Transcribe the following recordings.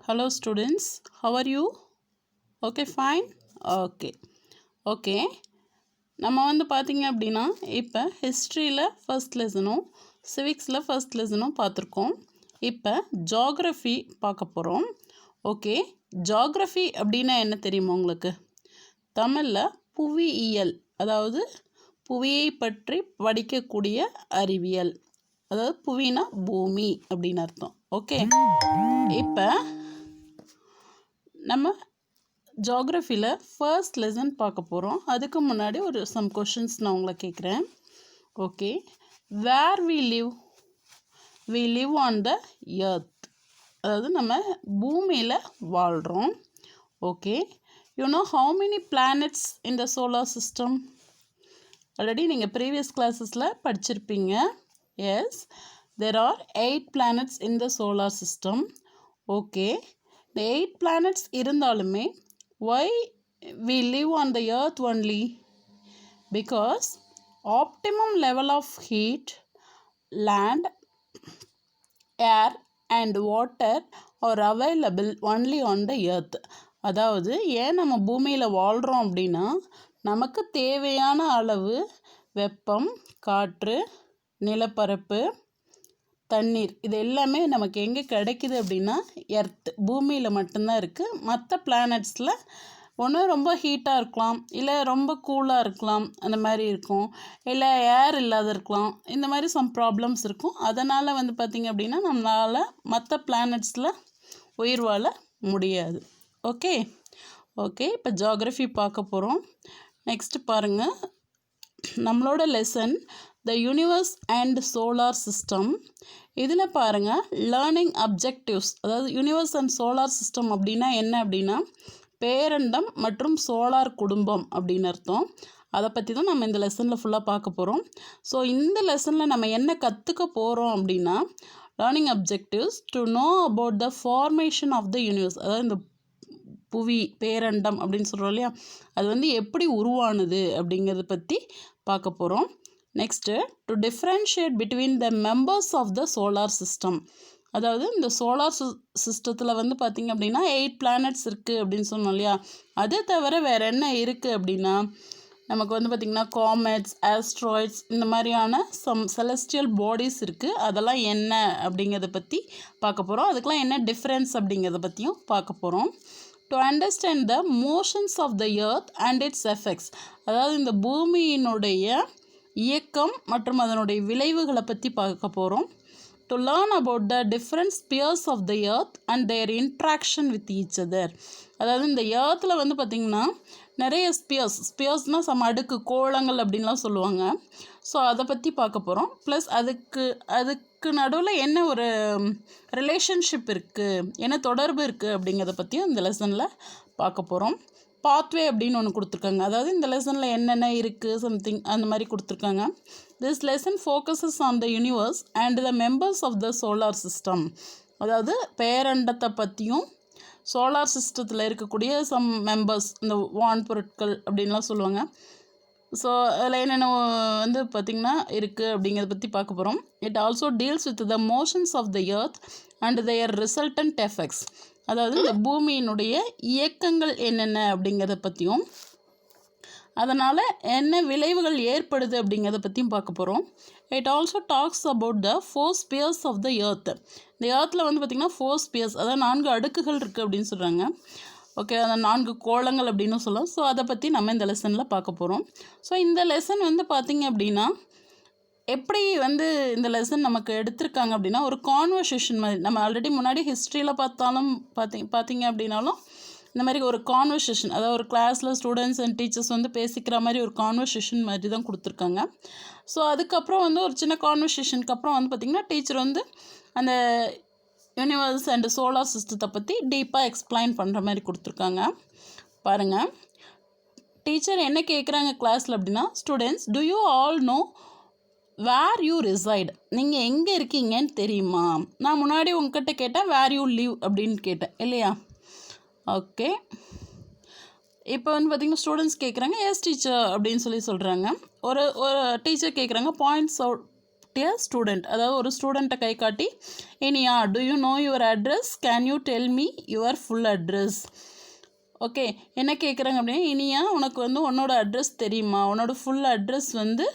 Hello students, how are you? Okay, fine. Okay. நம்ம வந்து பார்த்தீங்க அப்படின்னா இப்போ ஹிஸ்ட்ரியில் ஃபர்ஸ்ட் லெசனும் சிவிக்ஸில் ஃபர்ஸ்ட் லெசனும் பார்த்துருக்கோம். இப்போ ஜியாகிரஃபி பார்க்க போகிறோம். ஓகே, ஜியாகிரஃபி அப்படின்னா என்ன தெரியுமா உங்களுக்கு? தமிழில் புவியியல், அதாவது புவியை பற்றி படிக்கக்கூடிய அறிவியல், அதாவது புவினா பூமி அப்படின்னு அர்த்தம். ஓகே, இப்போ நம்ம ஜியாகிரஃபியில் ஃபர்ஸ்ட் லெசன் பார்க்க போகிறோம். அதுக்கு முன்னாடி ஒரு சம் கொஷின்ஸ் நான் உங்களை கேட்குறேன். Okay, where we live on the earth, அதாவது நம்ம பூமியில் வாழ்கிறோம். Okay, you know how many planets in the solar system? Already நீங்கள் ப்ரீவியஸ் கிளாஸஸில் படிச்சிருப்பீங்க. Yes, there are 8 planets in the solar system. ஓகே, இந்த 8 planets இருந்தாலுமே why we live on the earth only? Because optimum level of heat, land, air and water are available only on the earth. அதாவது ஏன் நம்ம பூமியில் வாழ்கிறோம் அப்படின்னா நமக்கு தேவையான அளவு வெப்பம், காற்று, நிலப்பரப்பு, தண்ணீர், இது எல்லாமே நமக்கு எங்கே கிடைக்குது அப்படின்னா எர்த், பூமியில் மட்டும்தான் இருக்குது. மற்ற பிளானட்ஸில் ஒன்று ரொம்ப ஹீட்டாக இருக்கலாம், இல்லை ரொம்ப கூலாக இருக்கலாம், அந்த மாதிரி இருக்கும், இல்லை ஏர் இல்லாத இருக்கலாம், இந்த மாதிரி சம் ப்ராப்ளம்ஸ் இருக்கும். அதனால் வந்து பார்த்திங்க அப்படின்னா நம்மளால் மற்ற பிளானட்ஸில் உயிர் வாழ முடியாது. ஓகே, இப்போ ஜியாகிரஃபி பார்க்க போகிறோம். நெக்ஸ்ட் பாருங்கள், நம்மளோட lesson the universe and solar system. இதில் பாருங்கள் லேர்னிங் அப்ஜெக்டிவ்ஸ், அதாவது யூனிவர்ஸ் அண்ட் சோலார் சிஸ்டம் அப்படின்னா என்ன அப்படின்னா பேரண்டம் மற்றும் சோலார் குடும்பம் அப்படின்னு அர்த்தம். அதை பற்றி தான் நம்ம இந்த லெசனில் ஃபுல்லாக பார்க்க போகிறோம். ஸோ இந்த லெசனில் நம்ம என்ன கற்றுக்க போகிறோம் அப்படின்னா learning objectives to know about the formation of the universe, அதாவது இந்த புவி பேரண்டம் அப்படின்னு சொல்கிறோம் இல்லையா, அது வந்து எப்படி உருவானது அப்படிங்கிறத பற்றி பார்க்க போகிறோம். Next to differentiate between the members of the solar system, அதாவது இந்த சோலார் சிஸ்டத்தில் வந்து பார்த்திங்க அப்படின்னா 8 பிளானட்ஸ் இருக்குது அப்படின்னு சொன்னோம் இல்லையா, அது தவிர வேறு என்ன இருக்குது அப்படின்னா நமக்கு வந்து பார்த்திங்கன்னா காமெட்ஸ், ஆஸ்ட்ராய்ட்ஸ், இந்த மாதிரியான செலஸ்டியல் பாடிஸ் இருக்குது. அதெல்லாம் என்ன அப்படிங்கிறத பற்றி பார்க்க போகிறோம். அதுக்கெலாம் என்ன டிஃப்ரென்ஸ் அப்படிங்கிறத பற்றியும் பார்க்க போகிறோம். To understand the motions of the earth and its effects, அதாவது இந்த பூமியினுடைய இயக்கம் மற்றும் அதனுடைய விளைவுகளை பற்றி பார்க்க போகிறோம். To learn about the different spheres of the earth and their interaction with each other, அதாவது இந்த எர்த்தில் வந்து பார்த்திங்கன்னா நிறைய ஸ்பியர்ஸ்னால் சம அடுக்கு கோளங்கள் அப்படின்லாம் சொல்லுவாங்க. ஸோ அதை பற்றி பார்க்க போகிறோம். ப்ளஸ் அதுக்கு நடுவில் என்ன ஒரு ரிலேஷன்ஷிப் இருக்குது, என்ன தொடர்பு இருக்குது அப்படிங்கிறத பற்றியும் இந்த லெசனில் பார்க்க போகிறோம். பாத்வே அப்படின்னு ஒன்று கொடுத்துருக்காங்க, அதாவது இந்த லெசனில் என்னென்ன இருக்குது சம்திங் அந்த மாதிரி கொடுத்துருக்காங்க. This lesson focuses on the universe and the members of the solar system, அதாவது பேரண்டத்தை பற்றியும் சோலார் சிஸ்டத்தில் இருக்கக்கூடிய சம் மெம்பர்ஸ், இந்த வான் பொருட்கள் அப்படின்லாம் சொல்லுவாங்க. ஸோ அதில் என்னென்ன வந்து பார்த்திங்கன்னா இருக்குது அப்படிங்கிறத பற்றி பார்க்க போகிறோம். It also deals with the motions of the earth and their resultant effects, அதாவது இந்த பூமியினுடைய இயக்கங்கள் என்னென்ன அப்படிங்கிறத பற்றியும் அதனால் என்ன விளைவுகள் ஏற்படுது அப்படிங்கிறத பற்றியும் பார்க்க போகிறோம். It also talks about the 4 spheres of the earth. இந்த எர்த்தில் வந்து பார்த்திங்கன்னா 4 ஸ்பியர்ஸ், அதாவது 4 அடுக்குகள் இருக்குது அப்படின்னு சொல்கிறாங்க. ஓகே, அந்த 4 கோளங்கள் அப்படின்னு சொல்லலாம். ஸோ அதை பற்றி நம்ம இந்த லெசனில் பார்க்க போகிறோம். ஸோ இந்த லெசன் வந்து பார்த்திங்க அப்படின்னா எப்படி வந்து இந்த லெசன் நமக்கு எடுத்திருக்காங்க அப்படின்னா ஒரு கான்வர்சேஷன் மாதிரி. நம்ம ஆல்ரெடி முன்னாடி ஹிஸ்ட்ரியில் பார்த்தாலும் பார்த்தீங்க அப்படின்னாலும் இந்த மாதிரி ஒரு கான்வர்சேஷன், அதாவது ஒரு கிளாஸில் ஸ்டூடெண்ட்ஸ் அண்ட் டீச்சர்ஸ் வந்து பேசிக்கிற மாதிரி ஒரு கான்வர்சேஷன் மாதிரி தான் கொடுத்துருக்காங்க. ஸோ அதுக்கப்புறம் வந்து ஒரு சின்ன கான்வர்சேஷனுக்கு அப்புறம் வந்து பார்த்திங்கன்னா டீச்சர் வந்து அந்த யூனிவர்ஸ் அண்ட் சோலார் சிஸ்டத்தை பற்றி டீப்பாக எக்ஸ்பிளைன் பண்ணுற மாதிரி கொடுத்துருக்காங்க. பாருங்கள், டீச்சர் என்ன கேட்குறாங்க கிளாஸில் அப்படின்னா, students do you all know where you reside, நீங்கள் எங்கே இருக்கீங்கன்னு தெரியுமா? நான் முன்னாடி உங்ககிட்ட கேட்டேன் வேர் யூ லிவ் அப்படின்னு கேட்டேன் இல்லையா? ஓகே, இப்போ வந்து பார்த்திங்கன்னா ஸ்டூடெண்ட்ஸ் கேட்குறாங்க எஸ் டீச்சர் அப்படின்னு சொல்கிறாங்க. ஒரு டீச்சர் கேட்குறாங்க a student. அதாவது ஒரு ஸ்டூடெண்ட்டை கை காட்டி Iniya do you know your address, can you tell me your full address. Okay, என்ன கேட்குறாங்க அப்படின்னா, இனியா உனக்கு வந்து உன்னோட அட்ரஸ் தெரியுமா, உன்னோட ஃபுல் அட்ரஸ் வந்து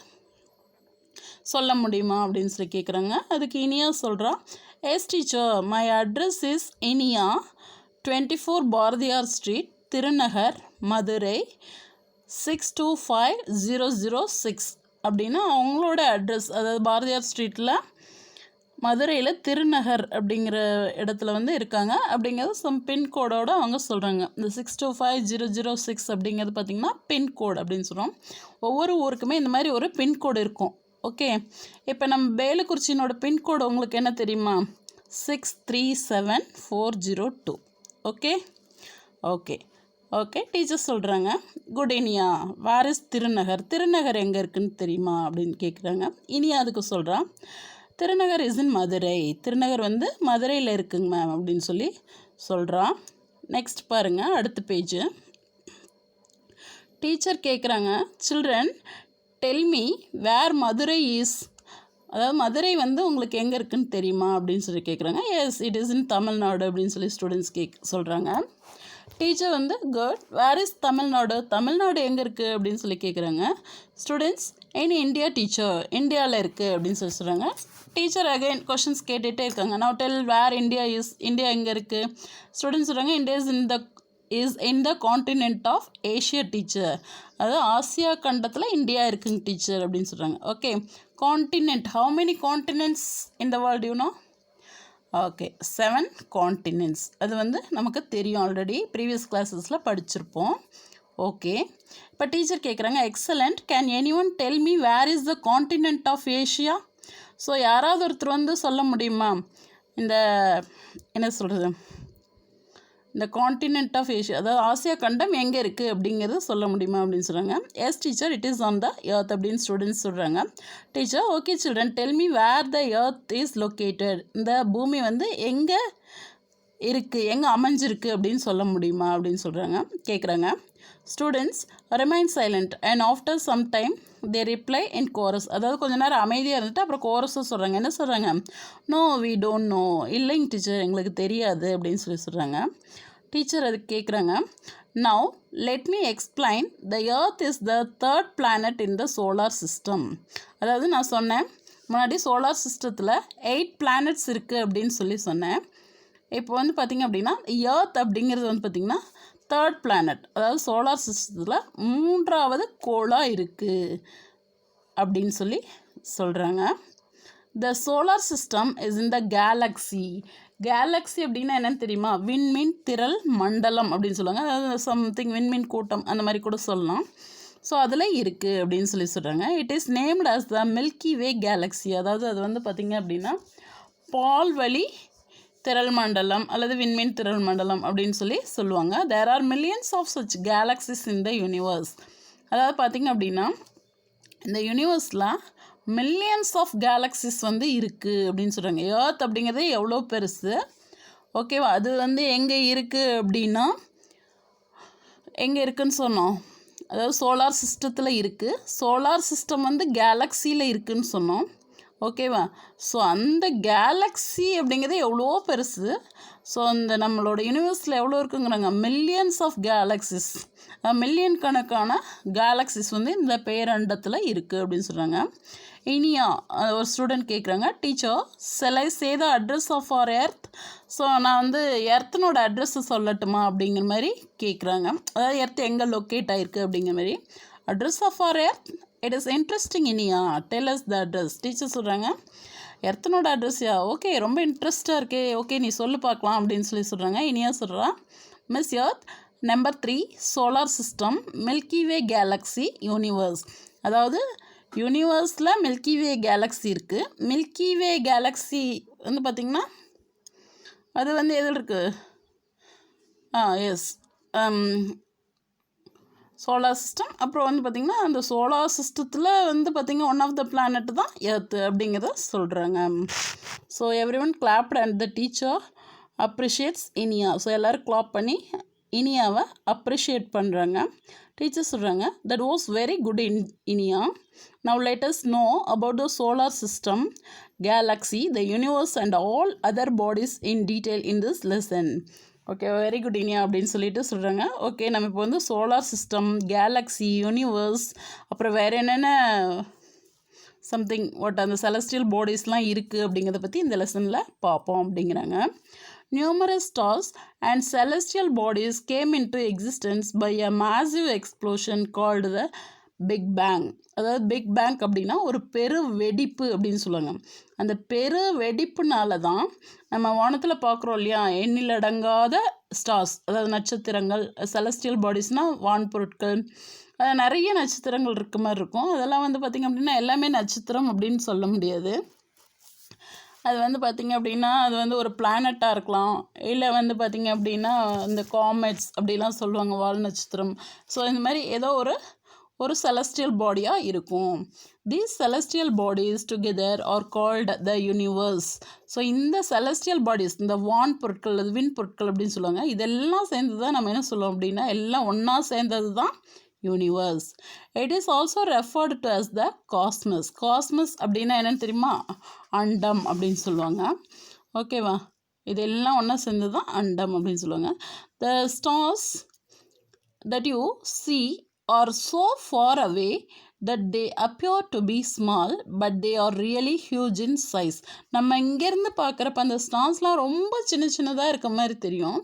சொல்ல முடியுமா அப்படின்னு சொல்லி கேட்குறாங்க. அதுக்கு இனியா சொல்கிறா, yes teacher, my address is Iniya 24 Bharathiyar street, Thirunagar, Madurai 625006 அப்படின்னு அவங்களோட அட்ரஸ். அதாவது பாரதியார் ஸ்ட்ரீட்டில் மதுரையில் திருநகர் அப்படிங்கிற இடத்துல வந்து இருக்காங்க. அப்படிங்கிறது சம் பின்கோடோடு அவங்க சொல்கிறாங்க. இந்த 625006 அப்படிங்கிறது பார்த்திங்கன்னா பின்கோடு அப்படின்னு சொல்கிறோம். ஒவ்வொரு ஊருக்குமே இந்த மாதிரி ஒரு பின்கோடு இருக்கும். ஓகே, இப்போ நம்ம பேலுக்குறிச்சினோட பின்கோடு உங்களுக்கு என்ன தெரியுமா? 637402. ஓகே ஓகே ஓகே டீச்சர் சொல்கிறாங்க, good Iniya, where is Thirunagar, Thirunagar எங்கே இருக்குன்னு தெரியுமா அப்படின்னு கேட்குறாங்க. இனியா அதுக்கு சொல்கிறான், திருநகர் இஸ் இன் மதுரை, திருநகர் வந்து மதுரையில் இருக்குங்க மேம் அப்படின்னு சொல்லி சொல்கிறான். நெக்ஸ்ட் பாருங்கள், அடுத்த பேஜு. டீச்சர் கேட்குறாங்க, children tell me where Madurai is, அதாவது மதுரை வந்து உங்களுக்கு எங்கே இருக்குன்னு தெரியுமா அப்படின்னு சொல்லி கேட்குறாங்க. Yes it is in Tamil Nadu அப்படின்னு சொல்லி ஸ்டூடெண்ட்ஸ் சொல்கிறாங்க. டீச்சர் வந்து good, where is Tamil Nadu, Tamil Nadu எங்கே இருக்குது அப்படின்னு சொல்லி கேட்குறாங்க. ஸ்டூடெண்ட்ஸ் இன் இந்தியா டீச்சர், இந்தியாவில் இருக்குது அப்படின்னு சொல்லி சொல்கிறாங்க. டீச்சர் அகைன் கொஷின்ஸ் கேட்டுகிட்டே இருக்காங்க. Now tell where India is, India எங்கே இருக்குது. ஸ்டூடெண்ட்ஸ் சொல்கிறாங்க, India is in the continent of Asia teacher, அதாவது ஆசியா கண்டத்தில் இந்தியா இருக்குங்க டீச்சர் அப்படின்னு சொல்கிறாங்க. Okay, continent, how many continents in the world you know? Okay, 7 continents. அது வந்து நமக்கு தெரியும், ஆல்ரெடி ப்ரீவியஸ் கிளாஸஸில் படிச்சிருப்போம். ஓகே, இப்போ டீச்சர் கேட்குறாங்க, excellent, can any one tell me where is the continent of Asia. So யாராவது ஒருத்தர் வந்து சொல்ல முடியுமா இந்த என்ன சொல்கிறது, இந்த காண்டினென்ட் ஆஃப் ஏஷியா, அதாவது ஆசியா கண்டம் எங்கே இருக்குது அப்படிங்கிறது சொல்ல முடியுமா அப்படின்னு சொல்கிறாங்க. Yes teacher, it is on the earth அப்படின்னு ஸ்டூடெண்ட்ஸ் சொல்கிறாங்க. Teacher okay children tell me where the earth is located, இந்த பூமி வந்து எங்கே இருக்குது, எங்கே அமைஞ்சிருக்கு அப்படின்னு சொல்ல முடியுமா அப்படின்னு சொல்கிறாங்க, கேட்குறாங்க. Students remain silent and after some time they reply in chorus, அதாவது கொஞ்ச நேரம் அமைதியாக இருந்துட்டு அப்புறம் கோரஸும் சொல்கிறாங்க. என்ன சொல்கிறாங்க? நோ வி டோன்ட் நோ, இல்லைங்க டீச்சர் எங்களுக்கு தெரியாது அப்படின்னு சொல்கிறாங்க. டீச்சர் அதுக்கு கேட்குறாங்க, now let me explain the earth is the 3rd planet in the solar system. அதாவது நான் சொன்னேன் முன்னாடி சோலார் சிஸ்டத்தில் 8 பிளானட்ஸ் இருக்குது அப்படின்னு சொல்லி சொன்னேன். இப்போ வந்து பார்த்திங்க அப்படின்னா எர்த் அப்படிங்கிறது வந்து பார்த்திங்கன்னா 3rd பிளானட், அதாவது சோலார் சிஸ்டத்தில் 3வது கோளாக இருக்குது அப்படின்னு சொல்லி சொல்கிறாங்க. த solar system is in the Galaxy. Galaxy அப்படின்னா என்னென்னு தெரியுமா? விண்மீன் திரள் மண்டலம் அப்படின்னு சொல்லுவாங்க. அதாவது சம்திங் விண்மீன் கூட்டம் அந்த மாதிரி கூட சொல்லலாம். ஸோ அதில் இருக்குது அப்படின்னு சொல்லி சொல்கிறாங்க. It is named as the milky way galaxy. அதாவது அது வந்து பார்த்திங்க அப்படின்னா பால்வழி திரள் மண்டலம் அல்லது விண்மீன் திரள் மண்டலம் அப்படின்னு சொல்லி சொல்லுவாங்க. There are millions of such galaxies in the universe. அதாவது பார்த்திங்க அப்படின்னா இந்த யூனிவர்ஸில் மில்லியன்ஸ் ஆஃப் கேலக்ஸிஸ் வந்து இருக்குது அப்படின்னு சொல்கிறாங்க. எர்த் அப்படிங்கிறது எவ்வளோ பெருசு, ஓகேவா? அது வந்து எங்கே இருக்குது அப்படின்னா எங்கே இருக்குதுன்னு சொன்னோம், அதாவது சோலார் சிஸ்டத்தில் இருக்குது. சோலார் சிஸ்டம் வந்து கேலக்ஸியில் இருக்குதுன்னு சொன்னோம், ஓகேவா? ஸோ அந்த கேலக்ஸி அப்படிங்கிறது எவ்வளோ பெருசு. ஸோ அந்த நம்மளோட யூனிவர்ஸில் எவ்வளோ இருக்குங்கிறாங்க, மில்லியன்ஸ் ஆஃப் கேலக்ஸிஸ், மில்லியன் கணக்கான கேலக்ஸிஸ் வந்து இந்த பேரண்டத்தில் இருக்குது அப்படின்னு சொல்கிறாங்க. இனியா ஒரு ஸ்டூடெண்ட் கேட்குறாங்க, teacher shall I say the address of our earth. So நான் வந்து எர்த்தனோட அட்ரஸை சொல்லட்டுமா அப்படிங்கிற மாதிரி கேட்குறாங்க. அதாவது எர்த் எங்கே லொக்கேட் ஆகிருக்கு அப்படிங்கிற மாதிரி. Address of our earth, it is interesting Iniya, tell us the address. Teacher சொல்கிறாங்க, எர்த்தனோட அட்ரஸ்யா, ஓகே ரொம்ப இன்ட்ரெஸ்ட்டாக இருக்கே, ஓகே நீ சொல்லு பார்க்கலாம் அப்படின்னு சொல்லி சொல்கிறாங்க. இனியா சொல்கிறா, Miss Earth number 3 solar system Milky வே கேலக்ஸி யூனிவர்ஸ். அதாவது யூனிவர்ஸில் மில்கி வே கேலக்ஸி இருக்குது. மில்கி வே கேலக்ஸி வந்து பார்த்திங்கன்னா அது வந்து எதில் இருக்குது? Yes solar system. அப்புறம் வந்து பார்த்திங்கன்னா அந்த சோலார் சிஸ்டத்தில் வந்து பார்த்திங்கன்னா ஒன் ஆஃப் த பிளானட் தான் எர்த் அப்படிங்கிறத சொல்கிறாங்க. So every one clapped and the teacher appreciates Iniya. So எல்லோரும் கிளாப் பண்ணி இனியாவை அப்ரிஷியேட் பண்ணுறாங்க. டீச்சர் சொல்கிறாங்க, that was very good Iniya. Now let us know about the solar system, galaxy, the universe and all other bodies in detail in this lesson. Okay, very good Iniya அப்படின்னு சொல்லிட்டு சொல்கிறாங்க. Okay, நம்ம இப்போ வந்து சோலார் சிஸ்டம், கேலக்ஸி, யூனிவர்ஸ், அப்புறம் வேறு என்னென்ன something அந்த செலஸ்டியல் பாடிஸ்லாம் இருக்குது அப்படிங்கிறத பற்றி இந்த லெசனில் பார்ப்போம் அப்படிங்கிறாங்க. Numerous stars and celestial bodies came into existence by a massive explosion called the Big Bang. அதாவது பிக் பேங் அப்படின்னா ஒரு பெரு வெடிப்பு அப்படின்னு சொல்லுவாங்க. அந்த பெரு வெடிப்புனால தான் நம்ம வானத்தில் பார்க்குறோம் இல்லையா, எண்ணிலடங்காத ஸ்டார்ஸ், அதாவது நட்சத்திரங்கள், செலஸ்டியல் பாடிஸ்னால் வான்பொருட்கள், நிறைய நட்சத்திரங்கள் இருக்க மாதிரி இருக்கும். அதெல்லாம் வந்து பார்த்திங்க அப்படின்னா எல்லாமே நட்சத்திரம் அப்படின்னு சொல்ல முடியாது. அது வந்து பார்த்திங்க அப்படின்னா அது வந்து ஒரு பிளானட்டாக இருக்கலாம், இல்லை வந்து பார்த்திங்க அப்படின்னா இந்த காமெட்ஸ் அப்படிலாம் சொல்லுவாங்க, வால் நட்சத்திரம். ஸோ இந்த மாதிரி ஏதோ ஒரு செலஸ்டியல் பாடியாக இருக்கும். These celestial bodies together are called the universe. So இந்த செலஸ்டியல் பாடிஸ், இந்த வான் பொருட்கள், அது விண் பொருட்கள் அப்படின்னு சொல்லுவாங்க, இதெல்லாம் சேர்ந்து தான் நம்ம என்ன சொல்லுவோம் அப்படின்னா எல்லாம் ஒன்றா சேர்ந்தது தான் universe. It is also referred to us the cosmos. Cosmos அப்படின்னா என்னென்னு தெரியுமா? அண்டம் அப்படின்னு சொல்லுவாங்க. ஓகேவா, இதெல்லாம் ஒன்றா சேர்ந்து தான் அண்டம் அப்படின்னு சொல்லுவாங்க. த stars that you see are so far away that they appear to be small but they are really huge in size. நம்ம இங்கேருந்து பார்க்குறப்ப அந்த ஸ்டார்ஸ்லாம் ரொம்ப சின்னதாக இருக்க மாதிரி தெரியும்.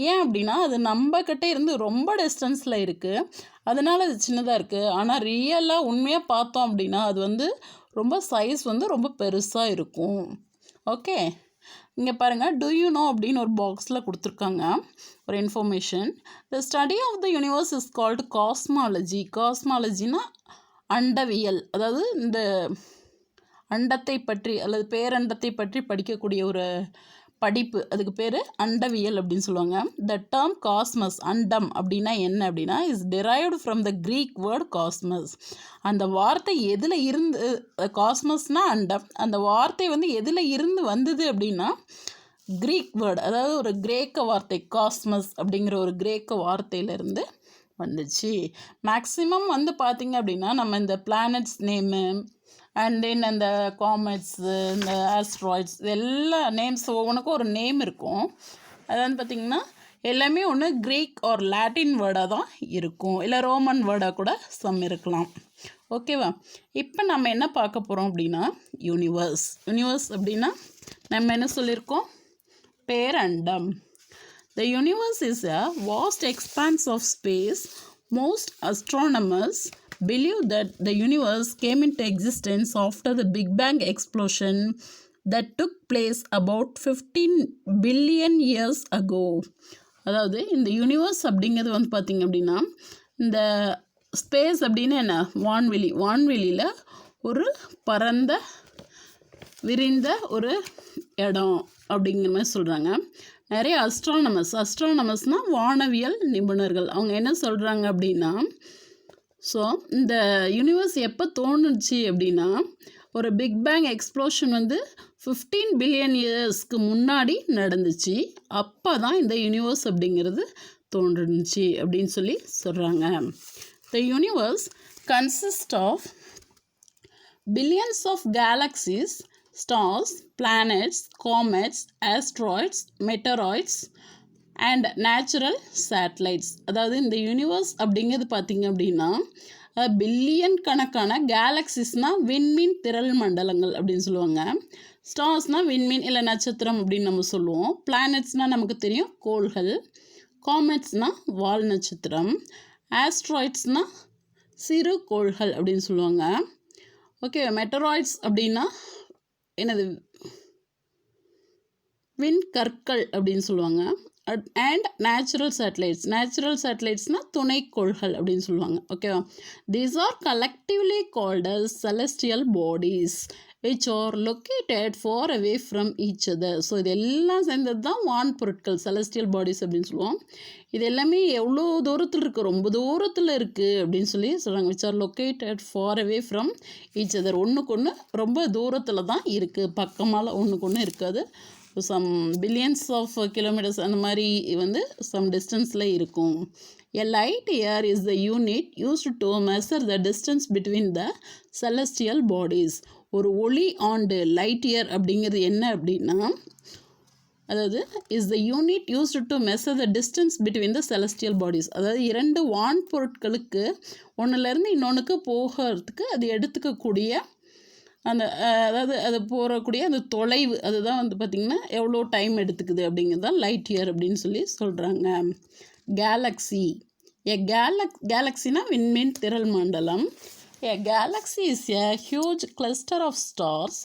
ஏன் அப்படின்னா அது நம்மக்கிட்ட இருந்து ரொம்ப டிஸ்டன்ஸில் இருக்குது, அதனால் அது சின்னதாக இருக்குது. ஆனால் ரியலாக உண்மையாக பார்த்தோம் அப்படின்னா அது வந்து ரொம்ப சைஸ் வந்து ரொம்ப பெருசாக இருக்கும். ஓகே, இங்கே பாருங்கள், டு யூ நோ அப்படின்னு ஒரு பாக்ஸில் கொடுத்துருக்காங்க ஒரு information. The study of the universe is called cosmology. காஸ்மாலஜினா அண்டவியல், அதாவது இந்த அண்டத்தை பற்றி அல்லது பேரண்டத்தை பற்றி படிக்கக்கூடிய ஒரு படிப்பு, அதுக்கு பேர் அண்டவியல் அப்படின்னு சொல்லுவாங்க. த டேர்ம் காஸ்மஸ், அண்டம் அப்படின்னா என்ன அப்படின்னா is derived from the creek word cosmos. அந்த வார்த்தை எதில் இருந்து, காஸ்மஸ்னால் அண்டம், அந்த வார்த்தை வந்து எதில் இருந்து வந்தது அப்படின்னா க்ரீக் வேர்டு, அதாவது ஒரு கிரேக்க வார்த்தை, காஸ்மஸ் அப்படிங்கிற ஒரு கிரேக்க வார்த்தையிலேருந்து வந்துச்சு. மேக்ஸிமம் வந்து பார்த்திங்க அப்படின்னா நம்ம இந்த பிளானட்ஸ் நேமு அண்ட் தென் அந்த காமெட்ஸு, இந்த ஆஸ்ட்ராய்ட்ஸ், எல்லா நேம்ஸ் ஒவ்வொன்றுக்கும் ஒரு நேம் இருக்கும். அது வந்து பார்த்திங்கன்னா எல்லாமே ஒன்று க்ரீக் ஆர் லாட்டின் வேர்டாக தான் இருக்கும், இல்லை ரோமன் வேர்டாக கூட சம் இருக்கலாம். ஓகேவா, இப்போ நம்ம என்ன பார்க்க போகிறோம் அப்படின்னா யூனிவர்ஸ். யூனிவர்ஸ் அப்படின்னா நம்ம என்ன சொல்லியிருக்கோம்? பேரண்டம். The universe is a vast expanse of space. Most astronomers believe that the universe came into existence after the Big Bang explosion that took place about 15 billion years ago. அதாவது இந்த universe அப்படிங்கிறது வந்து பார்த்திங்க அப்படின்னா இந்த ஸ்பேஸ் அப்படின்னு என்ன, வான்வெளி, வான்வெளியில் ஒரு பரந்த விரிந்த ஒரு இடம் அப்படிங்கிற மாதிரி சொல்கிறாங்க. நிறைய அஸ்ட்ரானமர்ஸ்னால் வானவியல் நிபுணர்கள், அவங்க என்ன சொல்கிறாங்க அப்படின்னா, ஸோ இந்த யூனிவர்ஸ் எப்போ தோணுச்சு அப்படின்னா ஒரு பிக் பேங் எக்ஸ்ப்ளோஷன் வந்து 15 பில்லியன் இயர்ஸ்க்கு முன்னாடி நடந்துச்சு. அப்போ தான் இந்த யூனிவர்ஸ் அப்படிங்கிறது தோன்றுச்சு அப்படின்னு சொல்லி சொல்கிறாங்க. The universe consist of billions of galaxies, stars, planets, comets, asteroids, meteoroids and natural satellites. அதாவது இந்த யூனிவர்ஸ் அப்படிங்கிறது பார்த்திங்க அப்படின்னா பில்லியன் கணக்கான கேலக்சிஸ்னால் விண்மீன் திரள் மண்டலங்கள் அப்படின்னு சொல்லுவாங்க. ஸ்டார்ஸ்னால் விண்மீன் இல்லை நட்சத்திரம் அப்படின்னு நம்ம சொல்லுவோம். பிளானட்ஸ்னால் நமக்கு தெரியும் கோள்கள். காமெட்ஸ்னால் வால் நட்சத்திரம். ஆஸ்ட்ராய்ட்ஸ்னால் சிறு கோள்கள் அப்படின்னு சொல்லுவாங்க. ஓகே, மெட்டராய்ட்ஸ் அப்படின்னா என்னது, விண்கற்கள் அப்படின்னு சொல்லுவாங்க. அண்ட் நேச்சுரல் சேட்டலைட்ஸ்னால் துணைக்கோள்கள் அப்படின்னு சொல்லுவாங்க. ஓகேவா, these are collectively called as celestial bodies which are located far away from each other. So இது எல்லாம் சேர்ந்தது தான் வான் பொருட்கள், செலஸ்டியல் பாடிஸ் அப்படின்னு சொல்லுவோம். இது எல்லாமே எவ்வளோ தூரத்தில் இருக்குது, ரொம்ப தூரத்தில் இருக்குது அப்படின்னு சொல்லி சொல்கிறாங்க. which are located far away from each other. ஒன்றுக்கு ஒன்று ரொம்ப தூரத்தில் தான் இருக்குது, பக்கமால் ஒன்றுக்கு ஒன்று இருக்காது, சம் பில்லியன்ஸ் ஆஃப் கிலோமீட்டர்ஸ் அந்த மாதிரி வந்து சம் டிஸ்டன்ஸில் இருக்கும். A light year is the unit used to measure the distance between the celestial bodies. ஒரு ஒளி ஆண்டு லைட் இயர் அப்படிங்கிறது என்ன அப்படின்னா, அதாவது is the unit used to measure the distance between the celestial bodies. அதாவது இரண்டு வான் பொருட்களுக்கு ஒன்றுலேருந்து இன்னொன்றுக்கு போகிறதுக்கு அது எடுத்துக்கக்கூடிய அந்த அதாவது அது போகக்கூடிய அந்த தொலைவு, அதுதான் வந்து பார்த்திங்கன்னா எவ்வளோ டைம் எடுத்துக்குது அப்படிங்கிறது தான் லைட் இயர் அப்படின்னு சொல்லி சொல்கிறாங்க. கேலக்ஸி கேலக்ஸினா விண்மீன் திரள் மண்டலம். A galaxy is a huge cluster of stars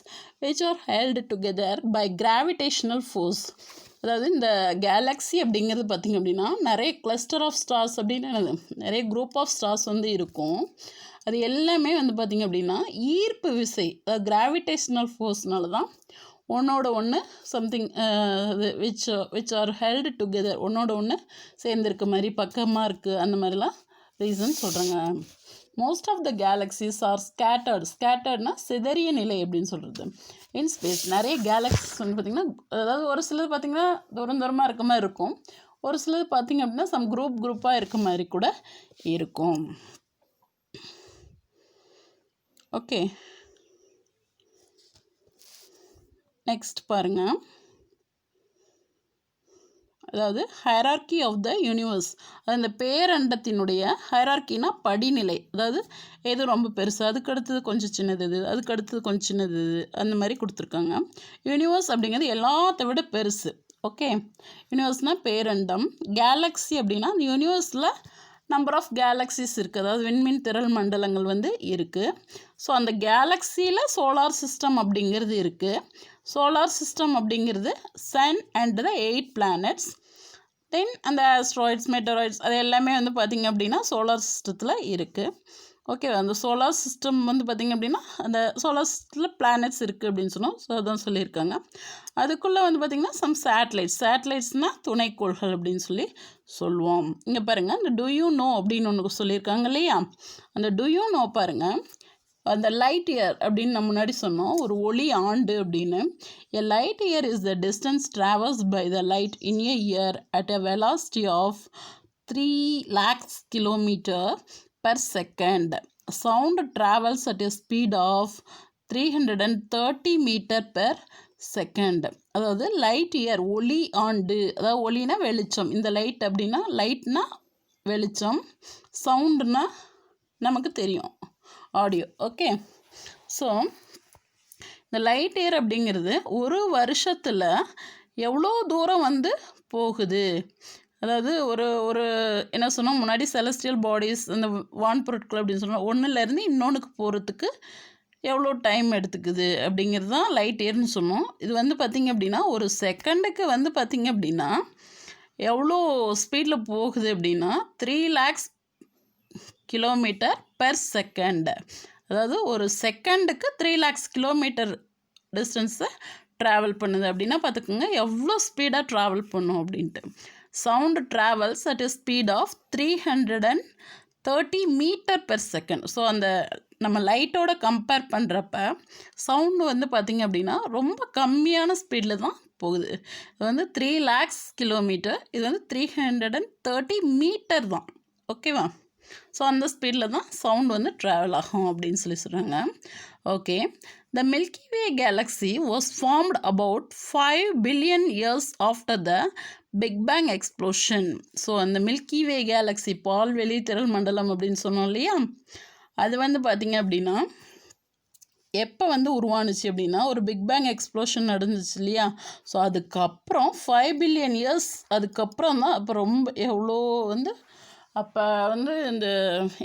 which are held together by gravitational force. அதாவது இந்த கேலக்ஸி அப்படிங்கிறது பார்த்திங்க அப்படின்னா நிறைய கிளஸ்டர் ஆஃப் ஸ்டார்ஸ் அப்படின்னு நிறைய குரூப் ஆஃப் ஸ்டார்ஸ் வந்து இருக்கும். அது எல்லாமே வந்து பார்த்திங்க அப்படின்னா ஈர்ப்பு விசை, அதாவது கிராவிடேஷனல் ஃபோர்ஸ்னால தான் ஒன்றோட ஒன்று something which are held together, ஒன்றோட ஒன்று சேர்ந்துருக்க மாதிரி பக்கமாக இருக்குது, அந்த மாதிரிலாம் ரீசன் சொல்கிறாங்க. Most of the galaxies are ஸ்கேட்டர்ட்னா சிதறிய நிலை அப்படின்னு சொல்கிறது. இன் ஸ்பேஸ் நிறைய கேலக்ஸிஸ் வந்து பார்த்திங்கன்னா, அதாவது ஒரு சிலது பார்த்திங்கன்னா தூரமாக இருக்க மாதிரி இருக்கும், ஒரு சிலது பார்த்திங்க அப்படின்னா சம் குரூப்பாக இருக்க மாதிரி கூட இருக்கும். ஓகே, நெக்ஸ்ட் பாருங்கள். அதாவது ஹைரார்கி ஆஃப் த யூனிவர்ஸ், அந்த பேரண்டத்தினுடைய ஹைரார்கினா படிநிலை, அதாவது எது ரொம்ப பெருசு, அதுக்கு அடுத்தது கொஞ்சம் சின்னது இது, அதுக்கு அடுத்தது கொஞ்சம் சின்னது இது, அந்த மாதிரி கொடுத்துருக்காங்க. யூனிவர்ஸ் அப்படிங்கிறது எல்லாத்த விட பெருசு. ஓகே, யூனிவர்ஸ்னால் பேரண்டம். கேலக்ஸி அப்படின்னா அந்த யூனிவர்ஸில் நம்பர் ஆஃப் கேலக்ஸிஸ் இருக்குது, அதாவது விண்மீன் திரள் மண்டலங்கள் வந்து இருக்குது. ஸோ அந்த கேலக்ஸியில் சோலார் சிஸ்டம் அப்படிங்கிறது இருக்குது. சோலார் சிஸ்டம் அப்படிங்கிறது சன் அண்ட் த 8 பிளானட்ஸ், தென் அந்த ஆஸ்ட்ராய்ட்ஸ், மெட்டராய்ட்ஸ், அது எல்லாமே வந்து பார்த்திங்க அப்படின்னா சோலார் சிஸ்டத்தில் இருக்குது. ஓகே, அந்த சோலார் சிஸ்டம் வந்து பார்த்திங்க அப்படின்னா அந்த சோலார் சிஸ்டத்தில் பிளானட்ஸ் இருக்குது அப்படின்னு சொன்னோம். ஸோ அதான் சொல்லியிருக்காங்க. அதுக்குள்ளே வந்து பார்த்திங்கன்னா சம் சேட்டலைட்ஸ்னால் துணைக்கோள்கள் அப்படின்னு சொல்லி சொல்லுவோம். இங்கே பாருங்கள், அந்த டு யூ நோ அப்படின்னு ஒன்று சொல்லியிருக்காங்க இல்லையா, அந்த டு யூ நோ பாருங்கள். அந்த லைட் இயர் அப்படின்னு நம்ம முன்னாடி சொன்னோம், ஒரு ஒளி ஆண்டு அப்படின்னு. A light year is the distance travels by the light in a year at a velocity of 3 lakhs kilometre per second. Sound travels at a speed of 330 meter per second. அதாவது light year ஒளி ஆண்டு, அதாவது ஒளினா வெளிச்சம், இந்த light அப்படின்னா லைட்னா வெளிச்சம், சவுண்டுனா நமக்கு தெரியும் ஆடியோ. ஓகே, ஸோ இந்த லைட் இயர் அப்படிங்கிறது ஒரு வருஷத்தில் எவ்வளோ தூரம் வந்து போகுது, அதாவது ஒரு என்ன சொன்னால் முன்னாடி செலஸ்டியல் பாடிஸ் அந்த வான் பொருட்கள் அப்படின்னு சொன்னால் ஒன்றுலேருந்து இன்னொன்றுக்கு போகிறதுக்கு எவ்வளோ டைம் எடுத்துக்குது அப்படிங்கிறது தான் லைட் இயர்னு சொன்னோம். இது வந்து பார்த்திங்க அப்படின்னா ஒரு செகண்டுக்கு வந்து பார்த்திங்க அப்படின்னா எவ்வளோ ஸ்பீடில் போகுது அப்படின்னா 3 lakhs கிலோமீட்டர் பெர் செகண்ட். அதாவது ஒரு செகண்டுக்கு 3 lakhs கிலோமீட்டர் டிஸ்டன்ஸை ட்ராவல் பண்ணுது அப்படின்னா பார்த்துக்கோங்க எவ்வளோ ஸ்பீடாக ட்ராவல் பண்ணும் அப்படின்ட்டு. Sound travels at a speed of 330 metre per second. So அந்த நம்ம லைட்டோட கம்பேர் பண்ணுறப்ப சவுண்டு வந்து பார்த்திங்க அப்படின்னா ரொம்ப கம்மியான ஸ்பீடில் தான் போகுது. இது வந்து 3 lakhs கிலோமீட்டர், இது வந்து 330 மீட்டர் தான். ஓகேவா? ஸோ அந்த ஸ்பீடில் தான் சவுண்ட் வந்து ட்ராவல் ஆகும் அப்படின்னு சொல்லி சொல்கிறாங்க. Okay, the milky way galaxy was formed about 5 billion years after the big bang explosion. So அந்த மில்கி வே கேலக்ஸி பால்வெளி திரள் மண்டலம் அப்படின்னு சொன்னோம் இல்லையா, அது வந்து பார்த்திங்க அப்படின்னா எப்போ வந்து உருவானுச்சு அப்படின்னா ஒரு பிக் பேங் எக்ஸ்ப்ளோஷன் நடந்துச்சு இல்லையா, ஸோ அதுக்கப்புறம் 5 billion years அதுக்கப்புறம் தான் அப்போ ரொம்ப எவ்வளோ வந்து அப்போ வந்து இந்த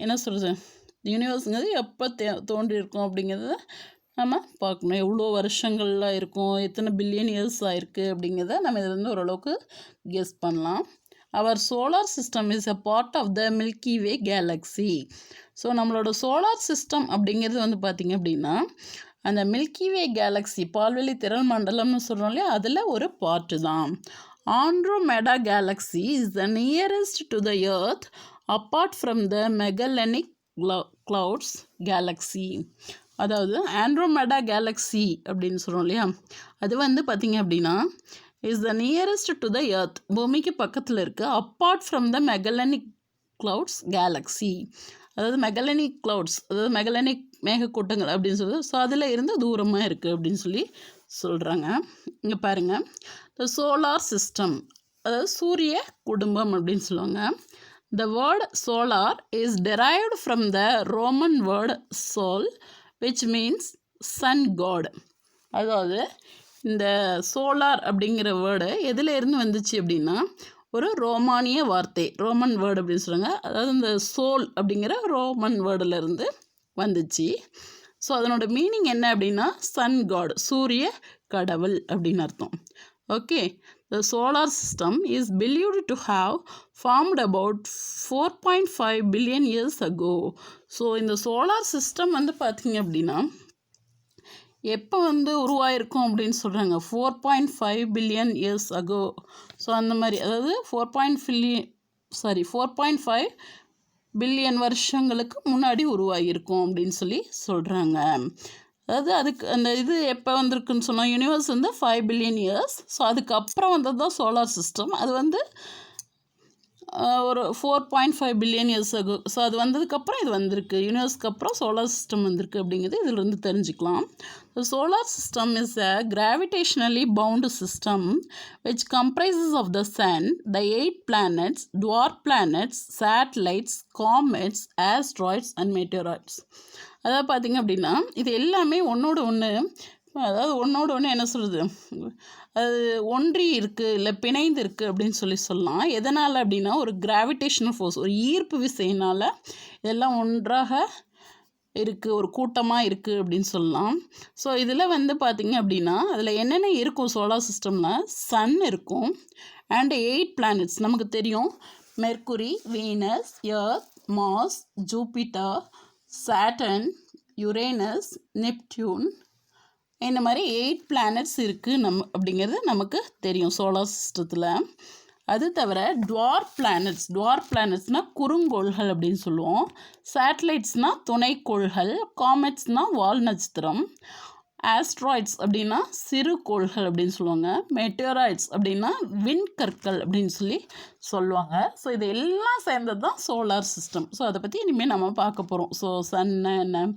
என்ன சொல்கிறது யூனிவர்ஸுங்கிறது எப்போ தோன்றியிருக்கும் அப்படிங்கிறத நம்ம பார்க்கணும். எவ்வளோ வருஷங்களில் இருக்கும், எத்தனை பில்லியன் இயர்ஸ் ஆயிருக்கு அப்படிங்கிறத நம்ம இதில் வந்து ஓரளவுக்கு கெஸ் பண்ணலாம். Our solar system is a part of the milky way galaxy. So நம்மளோட சோலார் சிஸ்டம் அப்படிங்கிறது வந்து பார்த்திங்க அப்படின்னா அந்த மில்கி வே கேலக்ஸி பால்வெளி திரள் மண்டலம்னு சொல்கிறோம் இல்லையா, அதில் ஒரு பார்ட்டு தான். Andromeda galaxy is the nearest to the Earth apart from the Magellanic Clouds galaxy. அதாவது ஆண்ட்ரோமேடா கேலக்ஸி அப்படின்னு சொல்கிறோம் இல்லையா, அது வந்து பார்த்திங்க அப்படின்னா is the nearest to the Earth, பூமிக்கு பக்கத்தில் இருக்குது. Apart from the Magellanic Clouds galaxy, அதாவது மெகலனிக் க்ளவுட்ஸ், அதாவது மெகலனிக் மேகக்கூட்டங்கள் அப்படின்னு சொல்லுது. ஸோ அதில் இருந்து தூரமாக இருக்குது அப்படின்னு சொல்லி சொல்கிறாங்க. இங்கே பாருங்கள், த சோலார் சிஸ்டம், அதாவது சூரிய குடும்பம் அப்படின்னு சொல்லுவாங்க. The word solar is derived from the Roman word sol, which means sun god. அதாவது இந்த சோலார் அப்படிங்கிற வேர்டு எதில் இருந்து வந்துச்சு அப்படின்னா ஒரு ரோமானிய வார்த்தை, ரோமன் வேர்டு அப்படின்னு சொல்கிறாங்க. அதாவது இந்த சோல் அப்படிங்கிற ரோமன் வேர்டில் வந்துச்சு. ஸோ அதனோட மீனிங் என்ன அப்படின்னா சன் காட், சூரிய கடவுள் அப்படின்னு அர்த்தம். Okay, the solar system is believed to have formed about 4.5 billion years ago. So இந்த சோலார் சிஸ்டம் வந்து பார்த்திங்க அப்படின்னா எப்போ வந்து உருவாயிருக்கும் அப்படின்னு சொல்கிறாங்க, 4.5 பில்லியன் இயர்ஸ் அகோ. ஸோ அந்த மாதிரி, அதாவது 4.5 பில்லியன் வருஷங்களுக்கு முன்னாடி உருவாகியிருக்கும் அப்படின்னு சொல்லி சொல்கிறாங்க. அதாவது அதுக்கு அந்த இது எப்போ வந்திருக்குன்னு சொன்னால், யூனிவர்ஸ் வந்து 5 பில்லியன் இயர்ஸ். ஸோ அதுக்கப்புறம் வந்தது தான் சோலார் சிஸ்டம். அது வந்து ஒரு 4.5 பில்லியன் இயர்ஸ் ஆகும். ஸோ அது வந்ததுக்கப்புறம் இது வந்திருக்கு, யூனிவர்ஸ்க்கு அப்புறம் சோலார் சிஸ்டம் வந்திருக்கு அப்படிங்கிறது இதிலிருந்து தெரிஞ்சுக்கலாம். The solar system is a gravitationally bound system which comprises of the sun, the 8 planets, dwarf planets, satellites, comets, asteroids and meteoroids. அதாவது பார்த்திங்க அப்படின்னா இது எல்லாமே ஒன்றோட ஒன்று, அதாவது ஒன்றோட ஒன்று என்ன சொல்கிறது, அது ஒன்றி இருக்குது இல்லை பிணைந்து இருக்குது அப்படின்னு சொல்லலாம். எதனால் அப்படின்னா ஒரு கிராவிடேஷனல் ஃபோர்ஸ், ஒரு ஈர்ப்பு விசையினால் இதெல்லாம் ஒன்றாக இருக்குது, ஒரு கூட்டமாக இருக்குது அப்படின்னு சொல்லலாம். ஸோ இதில் வந்து பார்த்திங்க அப்படின்னா அதில் என்னென்ன இருக்கும் சோலார் சிஸ்டமில், சன் இருக்கும் அண்ட் 8 பிளானட்ஸ் நமக்கு தெரியும், Mercury, Venus, earth, Mars, Jupiter, Saturn, Uranus, Neptune, இந்த மாதிரி 8 பிளானட்ஸ் இருக்குது அப்படிங்கிறது நமக்கு தெரியும் சோலார் சிஸ்டத்தில். அது தவிர டுவார்ஃப் பிளானட்ஸ்னால் குறுங்கோள்கள் அப்படின்னு சொல்லுவோம். சேட்டலைட்ஸ்னால் துணைக்கோள்கள், காமெட்ஸ்னால் வால் நட்சத்திரம், ஆஸ்ட்ராய்ட்ஸ் அப்படின்னா சிறு கோள்கள் அப்படின்னு சொல்லுவாங்க, மெட்டியோராய்ட்ஸ் அப்படின்னா விண்கற்கள் அப்படின்னு சொல்லி சொல்லுவாங்க. ஸோ இது எல்லாம் சேர்ந்தது தான் சோலார் சிஸ்டம். ஸோ அதை பற்றி இனிமேல் நம்ம பார்க்க போகிறோம். ஸோ சன்னு என்ன,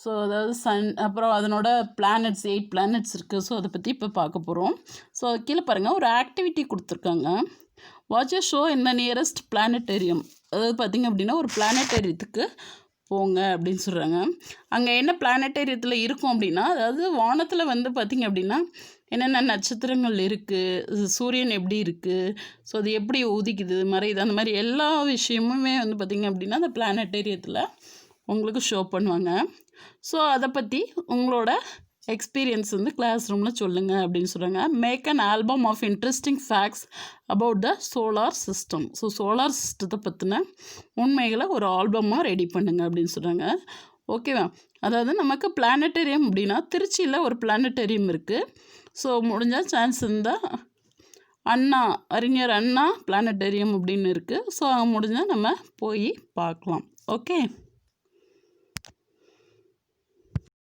ஸோ அதாவது சன், அப்புறம் அதனோட பிளானட்ஸ் 8 பிளானட்ஸ் இருக்குது. ஸோ அதை பற்றி இப்போ பார்க்க போகிறோம். ஸோ கீழே பாருங்கள், ஒரு ஆக்டிவிட்டி கொடுத்துருக்காங்க. Watch a show in the nearest planetarium. அதாவது பார்த்திங்க அப்படின்னா ஒரு பிளானட்டேரியத்துக்கு போங்க அப்படின்னு சொல்கிறாங்க. அங்கே என்ன பிளானட்டேரியத்தில் இருக்கும் அப்படின்னா, அதாவது வானத்தில் வந்து பார்த்திங்க அப்படின்னா என்னென்ன நட்சத்திரங்கள் இருக்குது, சூரியன் எப்படி இருக்குது, ஸோ அது எப்படி உதிக்குது மறையுது, அந்த மாதிரி எல்லா விஷயமுமே வந்து பார்த்திங்க அப்படின்னா அந்த பிளானட்டேரியத்தில் உங்களுக்கு ஷோ பண்ணுவாங்க. ஸோ அதை பற்றி உங்களோட எக்ஸ்பீரியன்ஸ் வந்து கிளாஸ் ரூமில் சொல்லுங்கள் அப்படின்னு சொல்கிறாங்க. Make an album of interesting facts about the solar system. So solar சிஸ்டத்தை பற்றின உண்மைகளை ஒரு ஆல்பமாக ரெடி பண்ணுங்க அப்படின்னு சொல்கிறாங்க. ஓகேவா, அதாவது நமக்கு பிளானட்டேரியம் அப்படின்னா திருச்சியில் ஒரு பிளானட்டேரியம் இருக்குது. ஸோ முடிஞ்சால் சான்ஸ் இருந்தால் அறிஞர் அண்ணா பிளானட்டேரியம் அப்படின்னு இருக்குது. ஸோ முடிஞ்சால் நம்ம போய் பார்க்கலாம். ஓகே.